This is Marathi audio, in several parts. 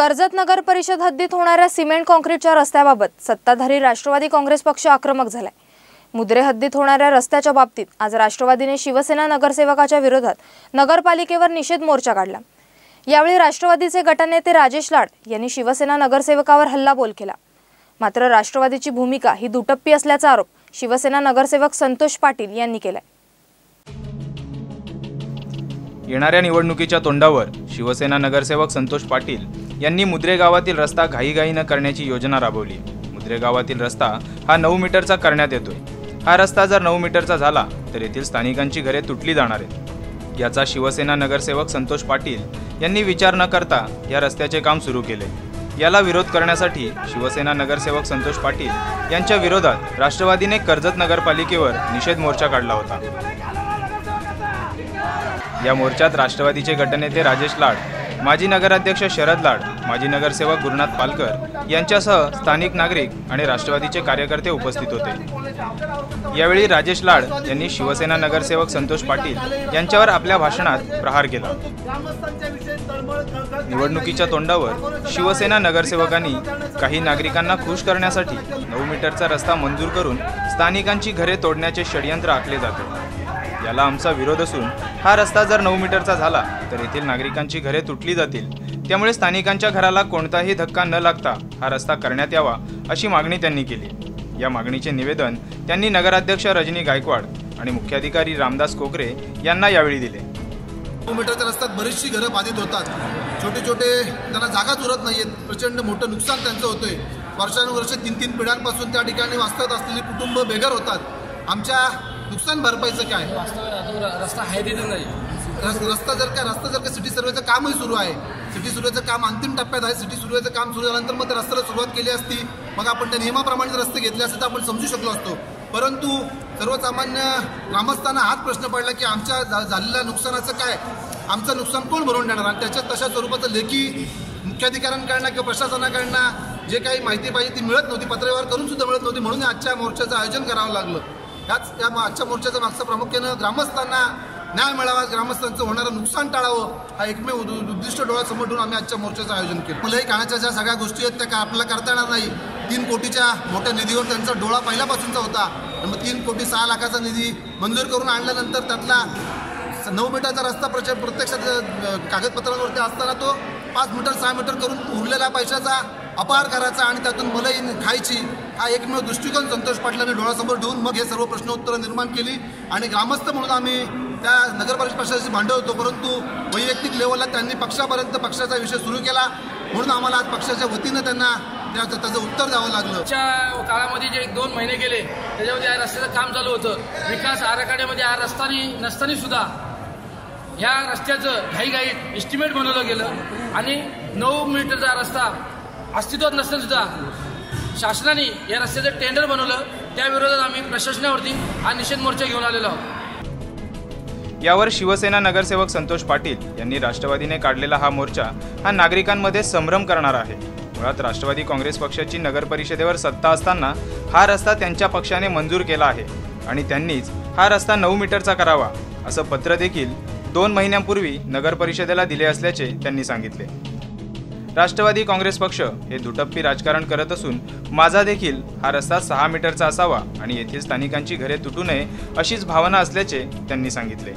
कर्जत नगर परिषद हद्दीत होणाऱ्या सिमेंट काँक्रीटच्या रस्त्याबाबत सत्ताधारी राष्ट्रवादी काँग्रेस पक्ष आक्रमक झालाय। मुद्रे हद्दीत होणाऱ्या रस्त्याच्या बाबतीत आज राष्ट्रवादीने शिवसेना नगरसेवकाच्या विरोधात नगरपालिकेवर निषेध मोर्चा काढला। यावेळी राष्ट्रवादीचे गटनेते राजेश लाड यांनी शिवसेना नगरसेवकावर हल्लाबोल केला। मात्र राष्ट्रवादीची भूमिका ही दुटप्पी असल्याचा आरोप शिवसेना नगरसेवक संतोष पाटील यांनी केलाय। येणाऱ्या निवडणुकीच्या तोंडावर शिवसेना नगरसेवक संतोष पाटील यांनी मुद्रे गावातील रस्ता घाईघाईने करण्याची योजना राबवली। मुद्रे गावातील रस्ता हा 9 मीटरचा करण्यात येतोय। हा रस्ता जर 9 मीटरचा झाला तर येथील स्थानिकांची घरे तुटली जाणार आहेत। याचा शिवसेना नगरसेवक संतोष पाटील यांनी विचार न करता या रस्त्याचे काम सुरू केले। याला विरोध करण्यासाठी शिवसेना नगरसेवक संतोष पाटील यांच्या विरोधात राष्ट्रवादीने कर्जत नगरपालिकेवर निषेध मोर्चा काढला होता। या मोर्चात राष्ट्रवादीचे गटनेते राजेश लाड, माजी नगराध्यक्ष शरद लाड, माजी नगरसेवक गुरुनाथ पालकर यांच्यासह स्थानिक नागरिक आणि राष्ट्रवादीचे कार्यकर्ते उपस्थित होते। यावेळी राजेश लाड यांनी शिवसेना नगरसेवक संतोष पाटील यांच्यावर आपल्या भाषणात प्रहार केला। निवडणुकीच्या तोंडावर शिवसेना नगरसेवकांनी काही नागरिकांना खुश करण्यासाठी 9 मीटरचा रस्ता मंजूर करून स्थानिकांची घरे तोडण्याचे षडयंत्र आखले जाते। याला आमचा विरोध असून हा रस्ता जर 9 मीटरचा झाला तर येथील नागरिकांची घरे तुटली जातील। त्यामुळे स्थानिकांच्या घराला कोणताही धक्का न लागता हा रस्ता करण्यात यावा अशी मागणी त्यांनी केली। या मागणीचे निवेदन त्यांनी नगराध्यक्ष रजनी गायकवाड आणि मुख्याधिकारी रामदास कोकरे यांना यावेळी दिले। 9 मीटरच्या रस्त्यात बरीचशी घरं बाधित होतात। छोटे छोटे त्यांना जागाच उरत नाहीत। प्रचंड मोठं नुकसान त्यांचं होतंय। वर्षानुवर्ष 3-3 पिढ्यांपासून त्या ठिकाणी वास्तवत असलेली कुटुंब बेघर होतात। आमच्या नुकसान भरपाईचं काय? रस्ता आहे तिथे नाही। रस्ता जर का सिटी सर्वेचं कामही सुरू आहे। सिटी सर्वेचं काम अंतिम टप्प्यात आहे। सिटी सर्वेचं काम सुरू झाल्यानंतर मग त्या रस्त्याला सुरुवात केली असती, मग आपण त्या नियमाप्रमाणे रस्ते घेतले असते तर आपण समजू शकलो असतो। परंतु सर्वसामान्य ग्रामस्थांना हाच प्रश्न पडला की आमच्या झालेल्या नुकसानाचं काय, आमचं नुकसान कोण भरून देणार? आणि त्याच्यात तशा स्वरूपाचं लेखी मुख्याधिकाऱ्यांकडनं किंवा प्रशासनाकडनं जे काही माहिती पाहिजे ती मिळत नव्हती, पत्रव्यवहार करून सुद्धा मिळत नव्हती। म्हणून आजच्या मोर्चाचं आयोजन करावं लागलं। या आजच्या मोर्चाचा मागचा प्रामुख्यानं ग्रामस्थांना न्याय मिळावा, ग्रामस्थांचं होणारं नुकसान टाळावं हा एकमेव उद्दिष्ट डोळ्यासमोर ठेवून आम्ही आजच्या मोर्चाचं आयोजन केलं। मलाही कानाच्या ज्या सगळ्या गोष्टी आहेत त्या आपल्याला करता येणार नाही। 3 कोटीच्या मोठ्या निधीवर त्यांचा डोळा पहिल्यापासूनचा होता। मग 3 कोटी 6 लाखाचा निधी मंजूर करून आणल्यानंतर त्यातला 9 मीटरचा रस्ता प्रत्यक्षात कागदपत्रांवरती असताना तो 5 मीटर 6 मीटर करून उरलेल्या पैशाचा अपहार करायचा आणि त्यातून मलाई खायची हा एकमेव दृष्टिकोन संतोष पाटलांनी डोळ्यासमोर ठेवून मग हे सर्व प्रश्नोत्तरं निर्माण केली। आणि ग्रामस्थ म्हणून आम्ही त्या नगरपरिषद प्रशासनाशी भांडण होतो, परंतु वैयक्तिक लेवलला त्यांनी पक्षापर्यंत पक्षाचा विषय सुरू केला। म्हणून आम्हाला आज पक्षाच्या वतीनं त्यांना त्याचं उत्तर द्यावं लागलं। काळामध्ये जे 1-2 महिने गेले त्याच्यामध्ये या रस्त्याचं काम चालू होतं। विकास आराखड्यामध्ये हा रस्ता नसताना सुद्धा ह्या रस्त्याचं घाईघाईत एस्टिमेट बनवलं गेलं आणि 9 मीटरचा रस्ता अस्तित्वात नसताना सुद्धा शासनाने या रस्त्याचं टेंडर बनवलं। त्या विरोधात आम्ही प्रशासनावरती हा निषेध मोर्चा घेऊन आलेलो आहोत। यावर शिवसेना नगरसेवक संतोष पाटील यांनी राष्ट्रवादीने काढलेला हा मोर्चा हा नागरिकांमध्ये संभ्रम करणार आहे। मुळात राष्ट्रवादी काँग्रेस पक्षाची नगर परिषदेवर सत्ता असताना हा रस्ता त्यांच्या पक्षाने मंजूर केला आहे आणि त्यांनीच हा रस्ता 9 मीटरचा करावा असं पत्र देखील 2 महिन्यांपूर्वी नगर परिषदेला दिले असल्याचे त्यांनी सांगितले। राष्ट्रवादी काँग्रेस पक्ष हे दुटप्पी राजकारण करत असून माझा देखील हा रस्ता 6 मीटरचा असावा आणि येथील स्थानिकांची घरे तुटू नये अशीच भावना असल्याचे त्यांनी सांगितले।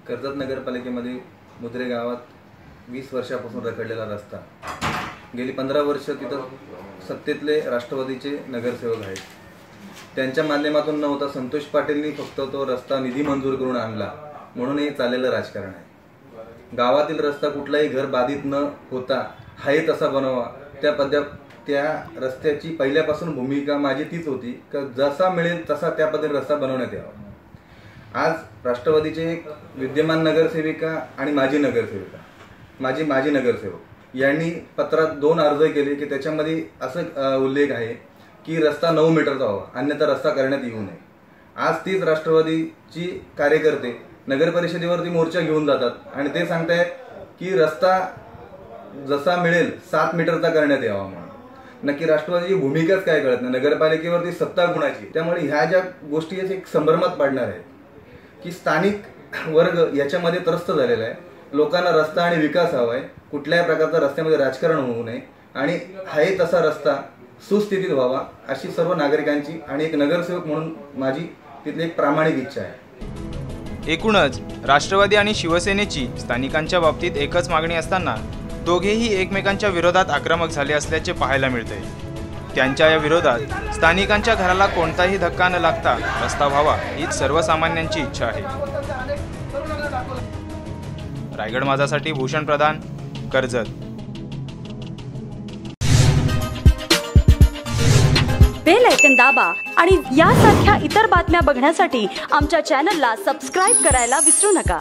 कर्जत नगरपालिकेमध्ये मुद्रे गावात 20 वर्षापासून रखडलेला रस्ता, गेली 15 वर्ष तिथं सत्तेतले राष्ट्रवादीचे नगरसेवक आहेत। त्यांच्या माध्यमातून न होता संतोष पाटीलनी फक्त तो रस्ता निधी मंजूर करून आणला म्हणून हे चाललेलं राजकारण आहे। गावातील रस्ता कुठलाही घर बाधित न होता हाही तसा बनवा, त्या रस्त्याची पहिल्यापासून भूमिका माझी तीच होती की जसा मिळेल तसा त्या पद्धतीने रस्ता बनवण्यात यावा। आज राष्ट्रवादीचे एक विद्यमान नगरसेविका आणि माजी नगरसेवक यांनी पत्रात 2 अर्ज केले की त्याच्यामध्ये असं उल्लेख आहे की रस्ता 9 मीटरचा व्हावा, अन्यथा रस्ता करण्यात येऊ नये। आज तीच राष्ट्रवादीची कार्यकर्ते नगरपरिषदेवरती मोर्चा घेऊन जातात आणि ते सांगतायत की रस्ता जसा मिळेल 7 मीटरचा करण्यात यावा म्हणून। नक्की राष्ट्रवादीची भूमिकाच काय कळत नाही, नगरपालिकेवरती सत्ता कुणाची? त्यामुळे ह्या ज्या गोष्टी एक संभ्रमात पाडणार आहेत की स्थानिक वर्ग याच्यामध्ये त्रस्त झालेला आहे। लोकांना रस्ता आणि विकास हवा आहे, कुठल्याही प्रकारचा रस्त्यामध्ये राजकारण होऊ नये आणि आहे तसा रस्ता सुस्थितीत व्हावा अशी सर्व नागरिकांची आणि एक नगरसेवक म्हणून माझी तिथली एक प्रामाणिक इच्छा आहे. एकूणच राष्ट्रवादी आणि शिवसेनेची स्थानिकांच्या बाबतीत एकच मागणी असताना दोघेही एकमेकांच्या विरोधात आक्रमक झाले असल्याचे पाहायला मिळते. त्यांच्या या विरोधात स्थानिकांच्या घराला कोणताही धक्का न लागता रस्ता व्हावा हीच सर्वसामान्यांची इच्छा आहे. रायगड माझासाठी भूषण प्रधान, कर्जत. बेल आयकॉन दाबा आणि यासारख्या इतर बातम्या बघण्यासाठी आमच्या चॅनलला सबस्क्राइब करायला विसरू नका.